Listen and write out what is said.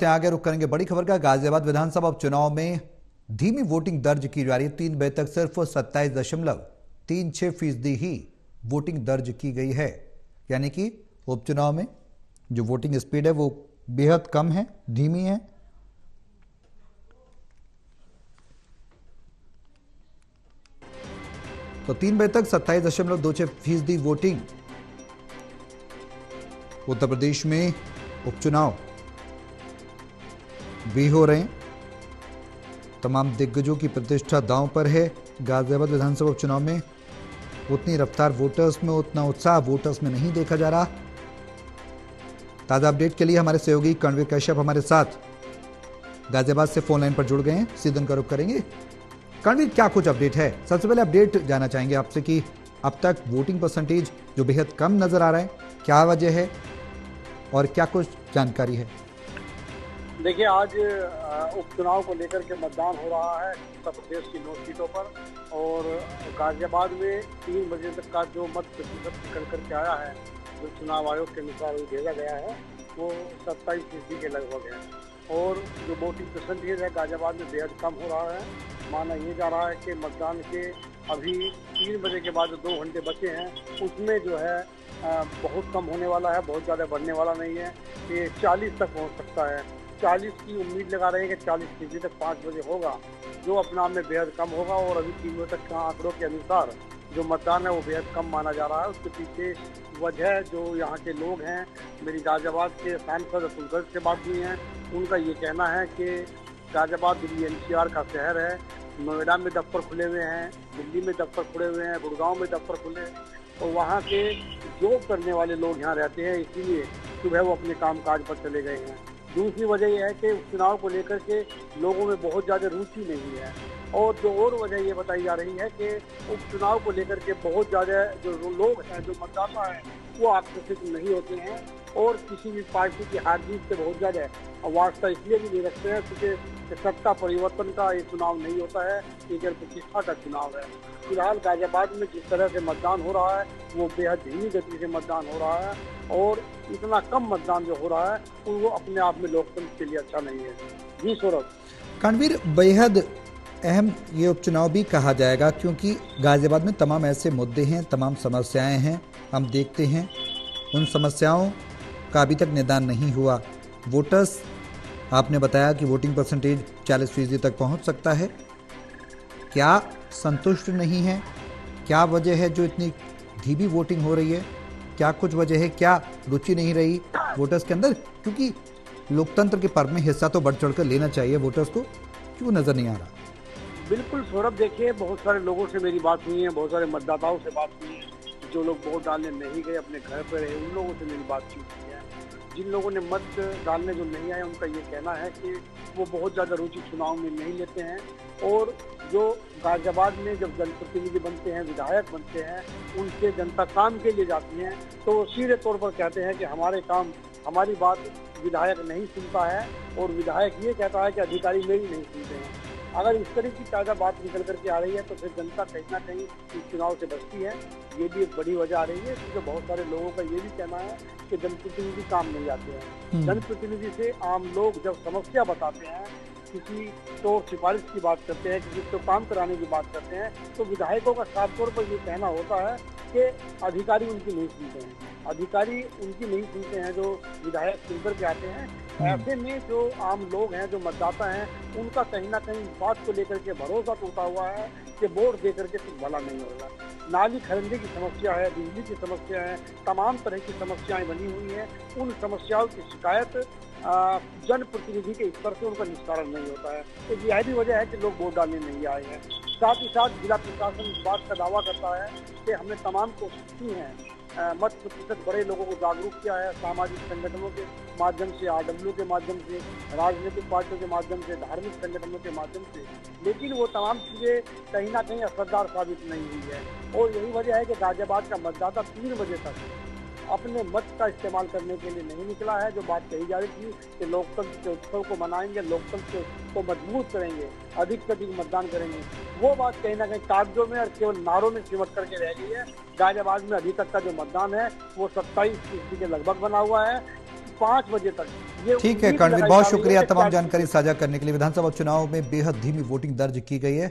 बढ़ते हैं आगे, रुक करेंगे बड़ी खबर का। गाजियाबाद विधानसभा उपचुनाव में धीमी वोटिंग दर्ज की जा रही है। 3 बजे तक सिर्फ 27.36% ही वोटिंग दर्ज की गई है, यानी कि उपचुनाव में जो वोटिंग स्पीड है वो बेहद कम है, धीमी है। तो 3 बजे तक 27.26% वोटिंग। उत्तर प्रदेश में उपचुनाव भी हो रहे हैं, तमाम दिग्गजों की प्रतिष्ठा दांव पर है। गाजियाबाद विधानसभा उपचुनाव में उतनी रफ्तार वोटर्स में, उतना उत्साह वोटर्स में नहीं देखा जा रहा। ताजा अपडेट के लिए हमारे सहयोगी कणवीर कश्यप हमारे साथ गाजियाबाद से फोन लाइन पर जुड़ गए हैं, सीधे उनका रुख करेंगे। कणवीर, क्या कुछ अपडेट है? सबसे पहले अपडेट जानना चाहेंगे आपसे कि अब तक वोटिंग परसेंटेज जो बेहद कम नजर आ रहा है, क्या वजह है और क्या कुछ जानकारी है? देखिए, आज उपचुनाव को लेकर के मतदान हो रहा है उत्तर प्रदेश की 9 सीटों पर, और गाजियाबाद में 3 बजे तक का जो मत प्रतिशत निकल करके आया है, जो चुनाव आयोग के अनुसार भेजा गया है, वो 27% के लगभग है। और जो वोटिंग परसेंटेज है गाजियाबाद में बेहद कम हो रहा है। माना ये जा रहा है कि मतदान के अभी 3 बजे के बाद जो 2 घंटे बचे हैं उसमें जो है बहुत कम होने वाला है, बहुत ज़्यादा बढ़ने वाला नहीं है। ये 40 तक पहुँच सकता है। 40 की उम्मीद लगा रहे हैं कि 40% तक 5 बजे होगा, जो अपने आप में बेहद कम होगा। और अभी 3 बजे तक का आंकड़ों के अनुसार जो मतदान है वो बेहद कम माना जा रहा है। उसके पीछे वजह जो यहाँ के लोग हैं, मेरी गाजियाबाद के सांसद अतुल गर्ग से बात हुई है, उनका ये कहना है कि गाजियाबाद दिल्ली NCR का शहर है। नोएडा में दफ्तर खुले हुए हैं, दिल्ली में दफ्तर खुले हुए हैं, गुड़गांव में दफ्तर खुले हैं, और वहाँ के जॉब करने वाले लोग यहाँ रहते हैं, इसीलिए सुबह वो अपने कामकाज पर चले गए हैं। दूसरी वजह यह है कि उपचुनाव को लेकर के लोगों में बहुत ज़्यादा रुचि नहीं है। और जो और वजह ये बताई जा रही है कि उपचुनाव को लेकर के बहुत ज़्यादा जो लोग हैं, जो मतदाता हैं, वो आकर्षित नहीं होते हैं और किसी भी पार्टी की हार जीत से बहुत ज़्यादा वास्ता इसलिए भी नहीं रखते हैं क्योंकि सत्ता परिवर्तन का ये चुनाव नहीं होता है, ये जन प्रतिष्ठा का चुनाव है। फिलहाल गाजियाबाद में जिस तरह से मतदान हो रहा है वो बेहद धीमी गति से मतदान हो रहा है, और इतना कम मतदान जो हो रहा है वो अपने आप में लोकतंत्र के लिए अच्छा नहीं है। जी सौरभ। कणवीर, बेहद अहम ये उपचुनाव भी कहा जाएगा क्योंकि गाजियाबाद में तमाम ऐसे मुद्दे हैं, तमाम समस्याएं हैं, हम देखते हैं उन समस्याओं का अभी तक निदान नहीं हुआ। वोटर्स, आपने बताया कि वोटिंग परसेंटेज 40% तक पहुंच सकता है, क्या संतुष्ट नहीं है? क्या वजह है जो इतनी धीमी वोटिंग हो रही है? क्या कुछ वजह है? क्या रुचि नहीं रही वोटर्स के अंदर? क्योंकि लोकतंत्र के पर्व में हिस्सा तो बढ़ चढ़कर लेना चाहिए वोटर्स को, क्यों नजर नहीं आ रहा? बिल्कुल सौरभ, देखिए, बहुत सारे लोगों से मेरी बात हुई है, बहुत सारे मतदाताओं से बात हुई है, जो लोग वोट डालने नहीं गए, अपने घर पर रहे, उन लोगों से मेरी बातचीत हुई है। जिन लोगों ने मत डालने जो नहीं आए, उनका ये कहना है कि वो बहुत ज़्यादा रुचि चुनाव में नहीं लेते हैं, और जो गाजियाबाद में जब जनप्रतिनिधि बनते हैं, विधायक बनते हैं, उनसे जनता काम के लिए जाती हैं तो वो सीधे तौर पर कहते हैं कि हमारे काम, हमारी बात विधायक नहीं सुनता है, और विधायक ये कहता है कि अधिकारी मेरी नहीं सुनते हैं। अगर इस तरह की ताज़ा बात निकल करके आ रही है तो फिर जनता कहीं ना कहीं इस चुनाव से बचती है। ये भी एक बड़ी वजह आ रही है, क्योंकि बहुत सारे लोगों का ये भी कहना है कि जनप्रतिनिधि काम नहीं आते हैं। जनप्रतिनिधि से आम लोग जब समस्या बताते हैं, किसी तो सिफारिश की बात करते हैं, किसी को काम कराने की बात करते हैं, तो विधायकों का साफ तौर पर ये कहना होता है कि अधिकारी उनकी नहीं सुनते हैं, अधिकारी उनकी नहीं सुनते हैं जो विधायक चुनकर के आते हैं। ऐसे में जो आम लोग हैं, जो मतदाता हैं, उनका कहीं ना कहीं बात को लेकर के भरोसा टूटा हुआ है कि वोट दे करके कुछ भला नहीं होगा। नाली खरीदने की समस्या है, बिजली की समस्या है, तमाम तरह की समस्याएं बनी हुई हैं। उन समस्याओं की शिकायत जनप्रतिनिधि के स्तर से उनका निस्तारण नहीं होता है। तो यह भी वजह है कि लोग वोट डालने नहीं आए हैं। साथ ही साथ जिला प्रशासन इस बात का दावा करता है कि हमने तमाम कोशिश की है, मत प्रतिशत बड़े लोगों को जागरूक किया है, सामाजिक संगठनों के माध्यम से, RW के माध्यम से, राजनीतिक पार्टियों के माध्यम से, धार्मिक संगठनों के माध्यम से, लेकिन वो तमाम चीज़ें कहीं ना कहीं असरदार साबित नहीं हुई है। और यही वजह है कि गाजियाबाद का मतदाता 3 बजे तक अपने मत का इस्तेमाल करने के लिए नहीं निकला है। जो बात कही जा रही थी कि लोकतंत्र के उत्सव को मनाएंगे, लोकतंत्र को मजबूत करेंगे, अधिक से अधिक मतदान करेंगे, वो बात कहीं ना कहीं कागजों में और केवल नारों में सिमट करके रह गई है। गाजियाबाद में अभी तक का जो मतदान है वो 27% के लगभग बना हुआ है। 5 बजे तक। ये ठीक है उम्मीद कर्णवीर, लगाई बहुत जा रही है शुक्रिया कि तमाम क्या- जानकारी साझा करने के लिए। विधानसभा चुनाव में बेहद धीमी वोटिंग दर्ज की गई है।